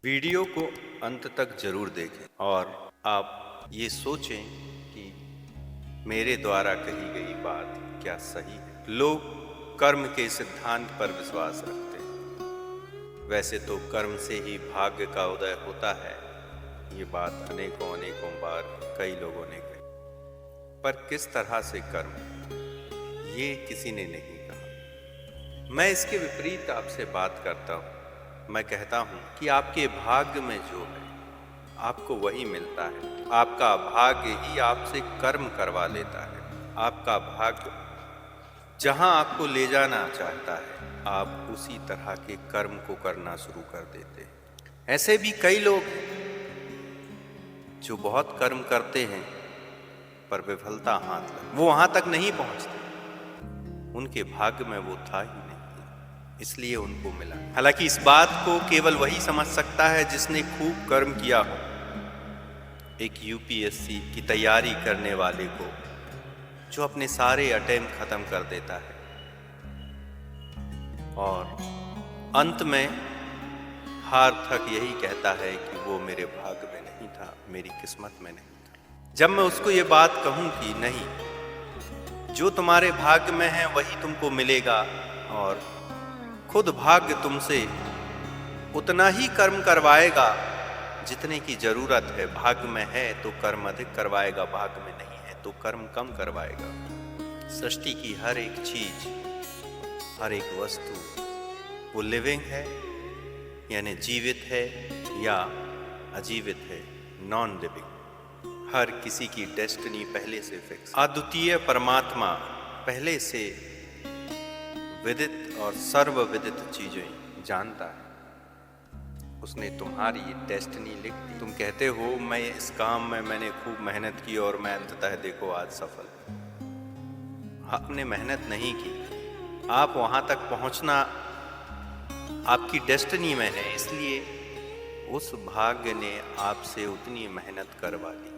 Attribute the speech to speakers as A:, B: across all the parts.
A: Video को अंत तक जरूर देखें और आप ये सोचें कि मेरे द्वारा कही गई बात क्या सही है। लोग कर्म के सिद्धांत पर विश्वास रखते हैं। वैसे तो कर्म से ही भाग्य का उदय होता है, ये बात अनेकों अनेकों बार कई लोगों ने कही, पर किस तरह से कर्म, ये किसी ने नहीं कहा। मैं इसके विपरीत आपसे बात करता हूँ। मैं कहता हूं कि आपके भाग्य में जो है आपको वही मिलता है। आपका भाग्य ही आपसे कर्म करवा लेता है। आपका भाग्य जहां आपको ले जाना चाहता है, आप उसी तरह के कर्म को करना शुरू कर देते हैं। ऐसे भी कई लोग हैं जो बहुत कर्म करते हैं पर विफलता हाथ लगे, वो वहां तक नहीं पहुंचते। उनके भाग्य में वो था ही नहीं, इसलिए उनको मिला। हालांकि इस बात को केवल वही समझ सकता है जिसने खूब कर्म किया हो। एक यूपीएससी की तैयारी करने वाले को जो अपने सारे अटेम्प्ट खत्म कर देता है और अंत में हार तक यही कहता है कि वो मेरे भाग्य में नहीं था, मेरी किस्मत में नहीं था। जब मैं उसको ये बात कहूं कि नहीं, जो तुम्हारे भाग्य में है वही तुमको मिलेगा और खुद भाग्य तुमसे उतना ही कर्म करवाएगा जितने की जरूरत है। भाग्य में है तो कर्म अधिक करवाएगा, भाग्य में नहीं है तो कर्म कम करवाएगा। सृष्टि की हर एक चीज, हर एक वस्तु वो लिविंग है यानी जीवित है या अजीवित है, नॉन लिविंग। हर किसी की डेस्टिनी पहले से फिक्स। अद्वितीय परमात्मा पहले से विदित और सर्वविदित चीजें जानता है। उसने तुम्हारी डेस्टिनी लिख दी। तुम कहते हो मैं इस काम में मैंने खूब मेहनत की और मैं अंततः देखो आज सफल। आपने मेहनत नहीं की, आप वहां तक पहुंचना आपकी डेस्टिनी में है, इसलिए उस भाग्य ने आपसे उतनी मेहनत करवा ली।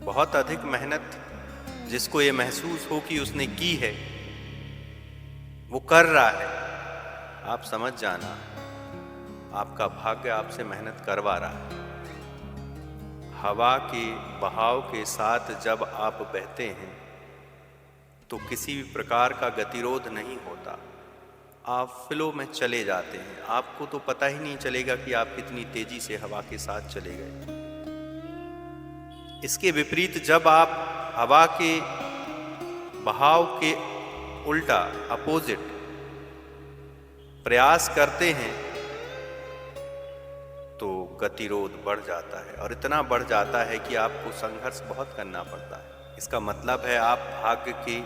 A: बहुत अधिक मेहनत जिसको ये महसूस हो कि उसने की है, वो कर रहा है। आप समझ जाना, आपका भाग्य आपसे मेहनत करवा रहा है। हवा के बहाव के साथ जब आप बहते हैं तो किसी भी प्रकार का गतिरोध नहीं होता, आप फ्लो में चले जाते हैं। आपको तो पता ही नहीं चलेगा कि आप कितनी तेजी से हवा के साथ चले गए। इसके विपरीत जब आप हवा के बहाव के उल्टा अपोजिट प्रयास करते हैं तो गतिरोध बढ़ जाता है और इतना बढ़ जाता है कि आपको संघर्ष बहुत करना पड़ता है। इसका मतलब है आप भाग्य के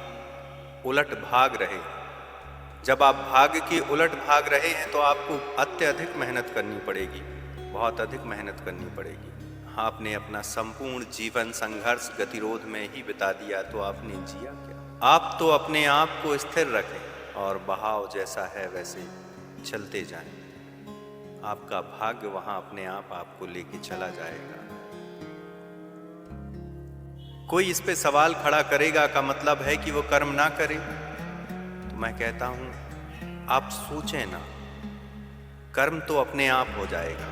A: उलट भाग रहे हैं। जब आप भाग्य के उलट भाग रहे हैं तो आपको अत्यधिक मेहनत करनी पड़ेगी, बहुत अधिक मेहनत करनी पड़ेगी। आपने अपना संपूर्ण जीवन संघर्ष गतिरोध में ही बिता दिया तो आपने जिया क्या? आप तो अपने आप को स्थिर रखें और बहाव जैसा है वैसे चलते जाएं। आपका भाग्य वहां अपने आप आपको लेके चला जाएगा। कोई इस पे सवाल खड़ा करेगा का मतलब है कि वो कर्म ना करे, तो मैं कहता हूं आप सोचें ना, कर्म तो अपने आप हो जाएगा।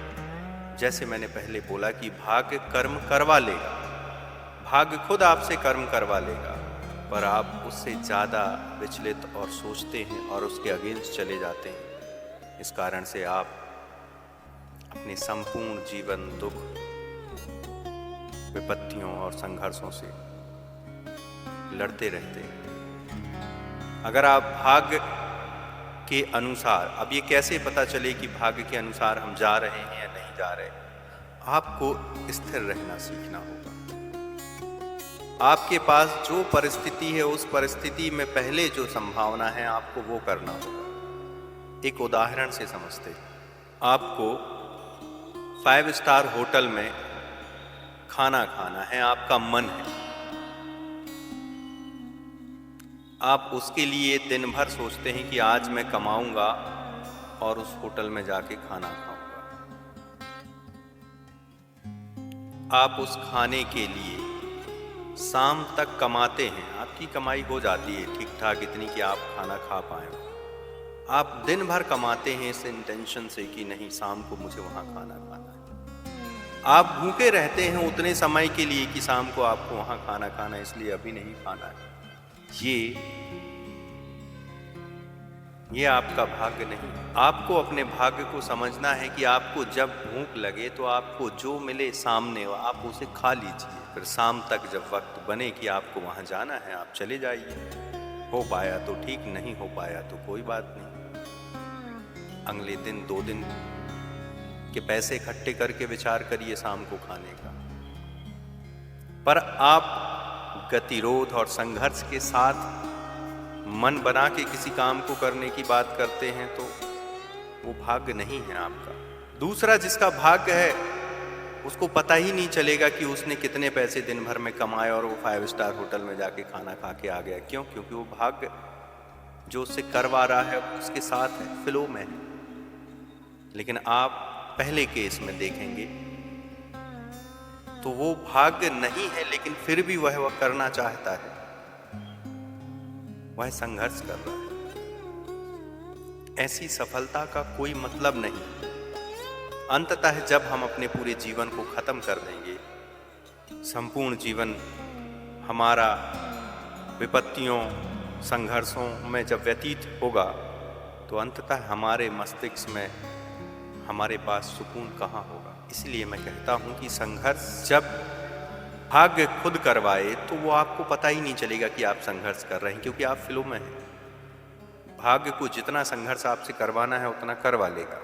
A: जैसे मैंने पहले बोला कि भाग्य कर्म करवा लेगा, भाग्य खुद आपसे कर्म करवा लेगा, पर आप उससे ज़्यादा विचलित और सोचते हैं और उसके अगेंस्ट चले जाते हैं। इस कारण से आप अपने संपूर्ण जीवन दुख, विपत्तियों और संघर्षों से लड़ते रहते हैं। अगर आप भाग्य के अनुसार, अब ये कैसे पता चले कि भाग्य के अनुसार हम जा रहे हैं या नहीं जा रहे? आपको स्थिर रहना सीखना होगा। आपके पास जो परिस्थिति है उस परिस्थिति में पहले जो संभावना है आपको वो करना होगा। एक उदाहरण से समझते हैं। आपको 5 स्टार होटल में खाना खाना है, आपका मन है, आप उसके लिए दिन भर सोचते हैं कि आज मैं कमाऊंगा और उस होटल में जाके खाना खाऊंगा। आप उस खाने के लिए शाम तक कमाते हैं, आपकी कमाई हो जाती है ठीक ठाक इतनी कि आप खाना खा पाए। आप दिन भर कमाते हैं इस इंटेंशन से कि नहीं शाम को मुझे वहाँ खाना खाना है। आप भूखे रहते हैं उतने समय के लिए कि शाम को आपको वहां खाना खाना, इसलिए अभी नहीं खाना है। ये आपका भाग्य नहीं। आपको अपने भाग्य को समझना है कि आपको जब भूख लगे तो आपको जो मिले सामने आप उसे खा लीजिए। फिर शाम तक जब वक्त बने कि आपको वहां जाना है, आप चले जाइए। हो पाया तो ठीक, नहीं हो पाया तो कोई बात नहीं। अगले दिन 2 दिन के पैसे इकट्ठे करके विचार करिए शाम को खाने का। पर आप गतिरोध और संघर्ष के साथ मन बना के किसी काम को करने की बात करते हैं तो वो भाग्य नहीं है आपका। दूसरा, जिसका भाग्य है उसको पता ही नहीं चलेगा कि उसने कितने पैसे दिन भर में कमाए और वो 5 स्टार होटल में जाके खाना खा के आ गया। क्यों? क्योंकि वो भाग्य जो उससे करवा रहा है उसके साथ है, फ्लो में है। लेकिन आप पहले केस में देखेंगे तो वो भाग्य नहीं है, लेकिन फिर भी वह करना चाहता है, वह संघर्ष कर रहा है। ऐसी सफलता का कोई मतलब नहीं। अंततः जब हम अपने पूरे जीवन को खत्म कर देंगे, संपूर्ण जीवन हमारा विपत्तियों संघर्षों में जब व्यतीत होगा, तो अंततः हमारे मस्तिष्क में हमारे पास सुकून कहाँ होगा। इसलिए मैं कहता हूँ कि संघर्ष जब भाग्य खुद करवाए तो वो आपको पता ही नहीं चलेगा कि आप संघर्ष कर रहे हैं, क्योंकि आप फ्लो में हैं। भाग्य को जितना संघर्ष आपसे करवाना है उतना करवा लेगा।